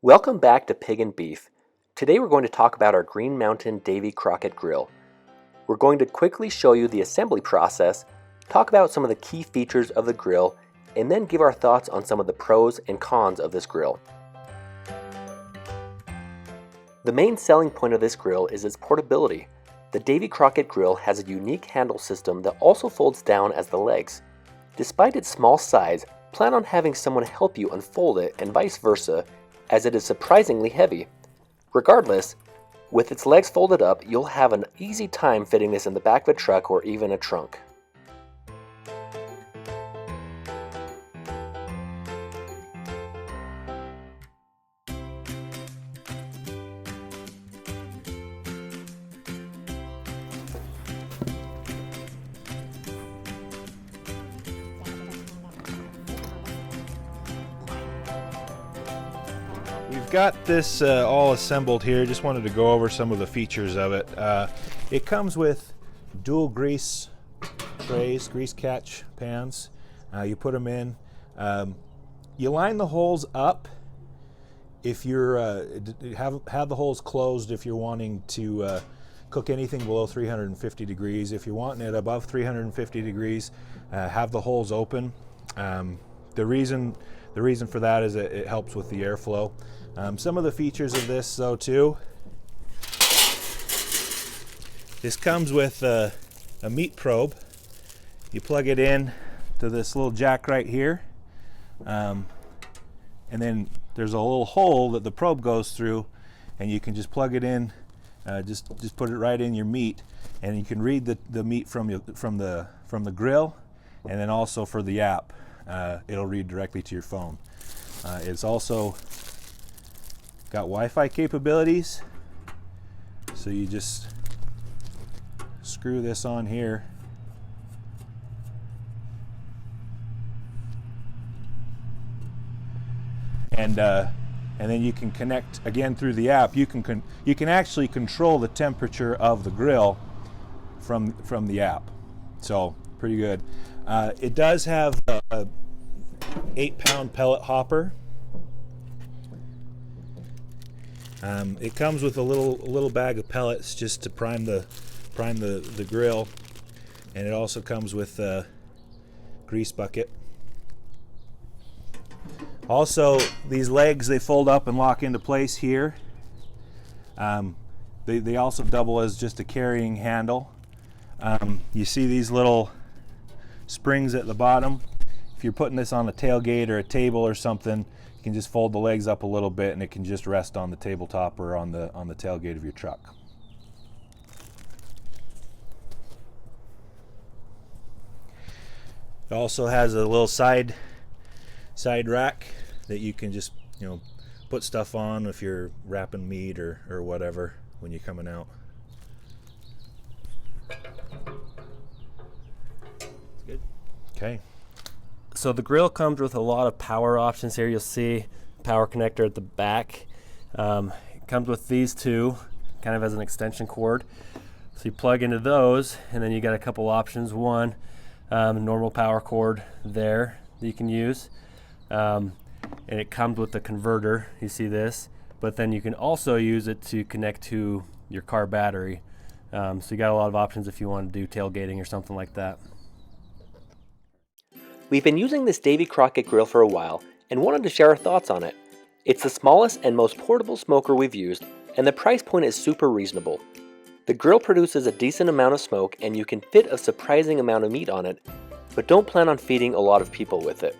Welcome back to Pig and Beef. Today we're going to talk about our Green Mountain Davy Crockett Grill. We're going to quickly show you the assembly process, talk about some of the key features of the grill, and then give our thoughts on some of the pros and cons of this grill. The main selling point of this grill is its portability. The Davy Crockett Grill has a unique handle system that also folds down as the legs. Despite its small size, plan on having someone help you unfold it and vice versa, as it is surprisingly heavy. Regardless, with its legs folded up, you'll have an easy time fitting this in the back of a truck or even a trunk. We've got this all assembled here. Just wanted to go over some of the features of it. It comes with dual grease trays, grease catch pans. You put them in. You line the holes up if you're have the holes closed if you're wanting to cook anything below 350 degrees. If you're wanting it above 350 degrees, have the holes open. The reason for that is it helps with the airflow. Some of the features of this though too, this comes with a meat probe. You plug it in to this little jack right here, and then there's a little hole that the probe goes through, and you can just plug it in, just put it right in your meat, and you can read the meat from the grill, and then also for the app. It'll read directly to your phone. It's also got Wi-Fi capabilities, so you just screw this on here, and then you can connect again through the app. You can actually control the temperature of the grill from the app, so pretty good. It does have a 8-pound pellet hopper. It comes with a little bag of pellets just to prime the grill, and it also comes with a grease bucket. Also, these legs, they fold up and lock into place here. They also double as just a carrying handle. You see these little springs at the bottom. If you're putting this on a tailgate or a table or something, you can just fold the legs up a little bit and it can just rest on the tabletop or on the tailgate of your truck. It also has a little side rack that you can just put stuff on if you're wrapping meat or whatever when you're coming out. Good. Okay. So the grill comes with a lot of power options here. You'll see power connector at the back. It comes with these two, kind of as an extension cord. So you plug into those, and then you got a couple options. One, normal power cord there that you can use. And it comes with the converter, you see this. But then you can also use it to connect to your car battery. So you got a lot of options if you want to do tailgating or something like that. We've been using this Davy Crockett grill for a while and wanted to share our thoughts on it. It's the smallest and most portable smoker we've used, and the price point is super reasonable. The grill produces a decent amount of smoke and you can fit a surprising amount of meat on it, but don't plan on feeding a lot of people with it.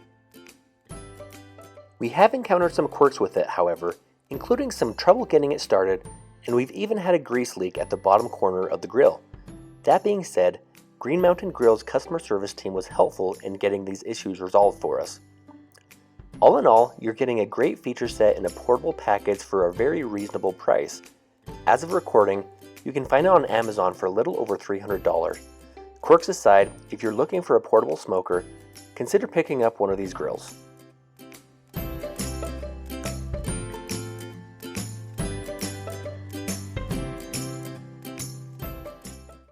We have encountered some quirks with it, however, including some trouble getting it started, and we've even had a grease leak at the bottom corner of the grill. That being said, Green Mountain Grill's customer service team was helpful in getting these issues resolved for us. All in all, you're getting a great feature set in a portable package for a very reasonable price. As of recording, you can find it on Amazon for a little over $300. Quirks aside, if you're looking for a portable smoker, consider picking up one of these grills.